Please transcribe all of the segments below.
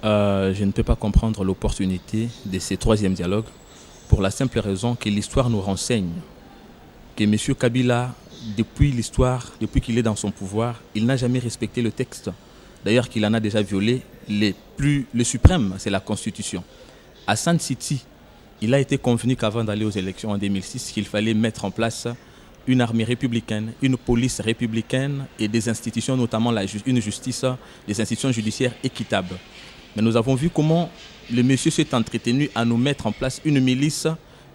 Je ne peux pas comprendre l'opportunité de ces troisième dialogues pour la simple raison que l'histoire nous renseigne que M. Kabila, depuis l'histoire, depuis qu'il est dans son pouvoir, il n'a jamais respecté le texte. D'ailleurs, qu'il en a déjà violé le suprême, c'est la Constitution. À Sun City, il a été convenu qu'avant d'aller aux élections en 2006, qu'il fallait mettre en place une armée républicaine, une police républicaine et des institutions, notamment une justice, des institutions judiciaires équitables. Mais nous avons vu comment le monsieur s'est entretenu à nous mettre en place une milice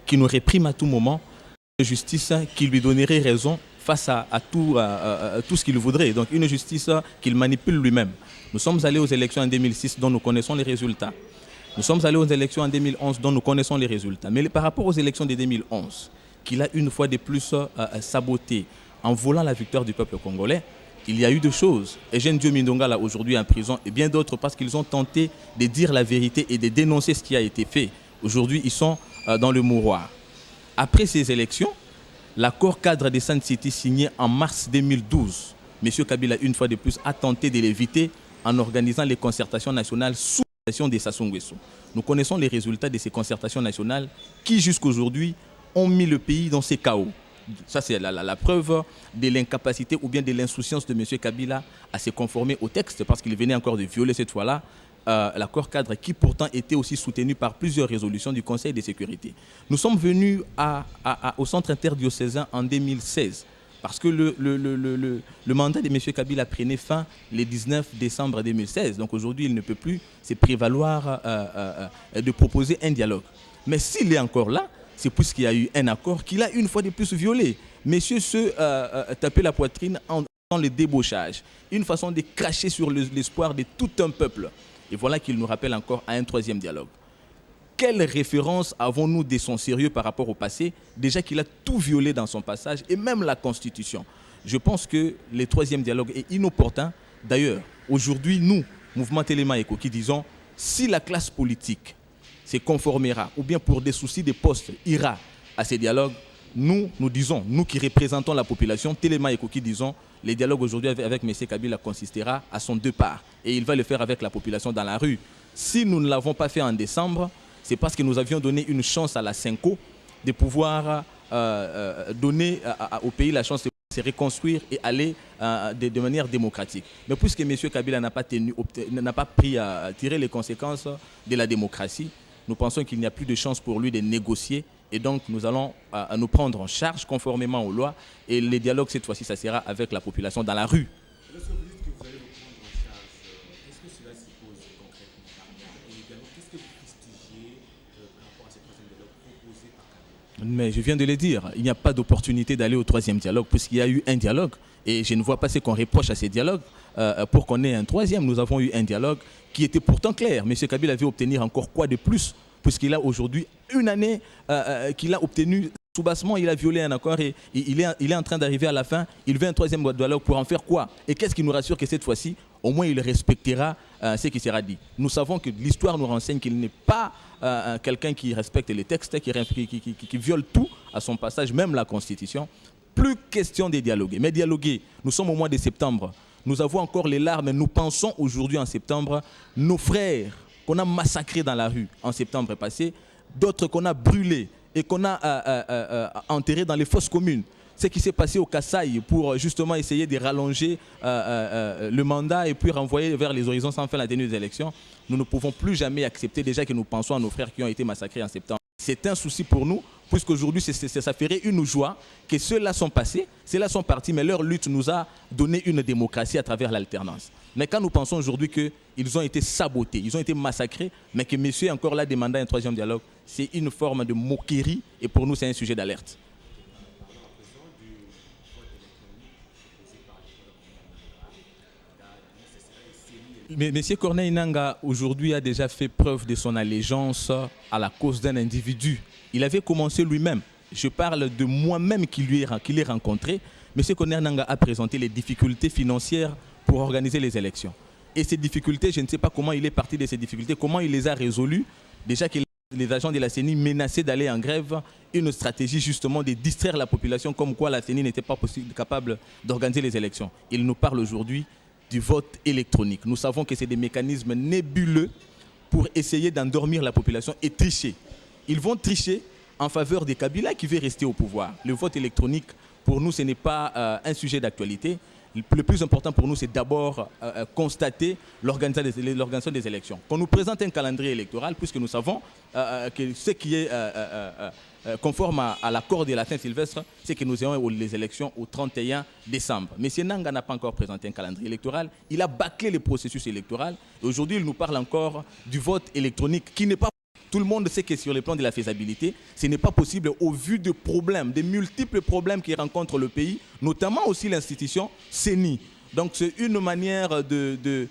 qui nous réprime à tout moment, une justice qui lui donnerait raison face à tout ce qu'il voudrait. Donc une justice qu'il manipule lui-même. Nous sommes allés aux élections en 2006 dont nous connaissons les résultats. Nous sommes allés aux élections en 2011 dont nous connaissons les résultats. Mais par rapport aux élections de 2011, qu'il a une fois de plus saboté en volant la victoire du peuple congolais, il y a eu deux choses. Eugène Dieu Mindonga, là, aujourd'hui en prison, et bien d'autres parce qu'ils ont tenté de dire la vérité et de dénoncer ce qui a été fait. Aujourd'hui, ils sont dans le mouroir. Après ces élections, l'accord cadre de Sun City signé en mars 2012, M. Kabila, une fois de plus, a tenté de l'éviter en organisant les concertations nationales sous la gestion de Sassou Nguesso. Nous connaissons les résultats de ces concertations nationales qui, jusqu'aujourd'hui, ont mis le pays dans ces chaos. Ça, c'est la preuve de l'incapacité ou bien de l'insouciance de M. Kabila à se conformer au texte parce qu'il venait encore de violer cette fois-là l'accord cadre qui pourtant était aussi soutenu par plusieurs résolutions du Conseil de sécurité. Nous sommes venus au centre interdiocésain en 2016 parce que le mandat de M. Kabila prenait fin le 19 décembre 2016. Donc aujourd'hui, il ne peut plus se prévaloir de proposer un dialogue. Mais s'il est encore là, c'est puisqu'il y a eu un accord qu'il a une fois de plus violé. Monsieur se tapait la poitrine dans le débauchage. Une façon de cracher sur l'espoir de tout un peuple. Et voilà qu'il nous rappelle encore à un troisième dialogue. Quelle référence avons-nous de son sérieux par rapport au passé? Déjà qu'il a tout violé dans son passage et même la Constitution. Je pense que le troisième dialogue est inopportun. D'ailleurs, aujourd'hui, nous, Mouvement Téléma Eco, qui disons, si la classe politique se conformera ou bien pour des soucis de poste ira à ces dialogues, nous disons, nous qui représentons la population, Téléma Eco qui disons, les dialogues aujourd'hui avec M. Kabila consistera à son départ et il va le faire avec la population dans la rue. Si nous ne l'avons pas fait en décembre, c'est parce que nous avions donné une chance à la Cinco de pouvoir donner au pays la chance de se reconstruire et aller de manière démocratique. Mais puisque M. Kabila n'a pas pris à tirer les conséquences de la démocratie, nous pensons qu'il n'y a plus de chance pour lui de négocier et donc nous allons nous prendre en charge conformément aux lois et les dialogues cette fois-ci, ça sera avec la population dans la rue. Lorsque vous dites que vous allez vous prendre en charge, qu'est-ce que cela suppose concrètement? Et également, qu'est-ce que vous fustigez par rapport à ce troisième dialogue proposé par Kabila? Mais je viens de le dire, il n'y a pas d'opportunité d'aller au troisième dialogue puisqu'il y a eu un dialogue et je ne vois pas ce qu'on reproche à ces dialogues pour qu'on ait un troisième. Nous avons eu un dialogue qui était pourtant clair. M. Kabila avait obtenir encore quoi de plus puisqu'il a aujourd'hui une année qu'il a obtenu sous-bassement, il a violé un accord et il est en train d'arriver à la fin. Il veut un troisième dialogue pour en faire quoi? Et qu'est-ce qui nous rassure que cette fois-ci, au moins il respectera ce qui sera dit. Nous savons que l'histoire nous renseigne qu'il n'est pas quelqu'un qui respecte les textes, qui viole tout à son passage, même la Constitution. Plus question de dialoguer. Mais dialoguer, nous sommes au mois de septembre. Nous avons encore les larmes. Nous pensons aujourd'hui en septembre, nos frères qu'on a massacrés dans la rue en septembre passé, d'autres qu'on a brûlés et qu'on a enterrés dans les fosses communes. Ce qui s'est passé au Kasaï pour justement essayer de rallonger le mandat et puis renvoyer vers les horizons sans fin la tenue des élections, nous ne pouvons plus jamais accepter déjà que nous pensons à nos frères qui ont été massacrés en septembre. C'est un souci pour nous, puisqu'aujourd'hui, ça ferait une joie que ceux-là sont passés, ceux-là sont partis, mais leur lutte nous a donné une démocratie à travers l'alternance. Mais quand nous pensons aujourd'hui qu'ils ont été sabotés, ils ont été massacrés, mais que monsieur est encore là demandant un troisième dialogue, c'est une forme de moquerie et pour nous, c'est un sujet d'alerte. Mais M. Corneille Nangaa, aujourd'hui, a déjà fait preuve de son allégeance à la cause d'un individu. Il avait commencé lui-même. Je parle de moi-même qui l'ai rencontré. M. Corneille Nangaa a présenté les difficultés financières pour organiser les élections. Et ces difficultés, je ne sais pas comment il est parti de ces difficultés, comment il les a résolues. Déjà que les agents de la CENI menaçaient d'aller en grève, une stratégie justement de distraire la population, comme quoi la CENI n'était pas capable d'organiser les élections. Il nous parle aujourd'hui du vote électronique. Nous savons que c'est des mécanismes nébuleux pour essayer d'endormir la population et tricher. Ils vont tricher en faveur des Kabila qui veut rester au pouvoir. Le vote électronique, pour nous, ce n'est pas un sujet d'actualité. Le plus important pour nous, c'est d'abord constater l'organisation des élections. Qu'on nous présente un calendrier électoral, puisque nous savons que ce qui est conforme à l'accord de la Saint-Sylvestre, c'est que nous ayons les élections au 31 décembre. M. Nanga n'a pas encore présenté un calendrier électoral. Il a bâclé le processus électoral. Aujourd'hui, il nous parle encore du vote électronique qui n'est pas... Tout le monde sait que sur le plan de la faisabilité, ce n'est pas possible au vu de problèmes, des multiples problèmes qui rencontrent le pays, notamment aussi l'institution CENI. Donc c'est une manière de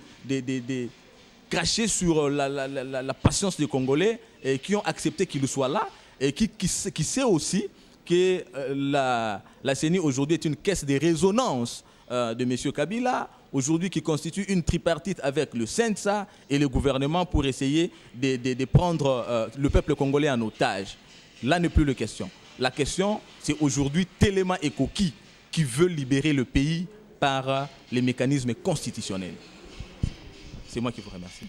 cracher sur la patience des Congolais qui ont accepté qu'il soit là et qui sait aussi que la CENI aujourd'hui est une caisse de résonance de M. Kabila, aujourd'hui qui constitue une tripartite avec le CENSA et le gouvernement pour essayer de prendre le peuple congolais en otage. Là n'est plus la question. La question, c'est aujourd'hui Téléma et Koki qui veut libérer le pays par les mécanismes constitutionnels. C'est moi qui vous remercie.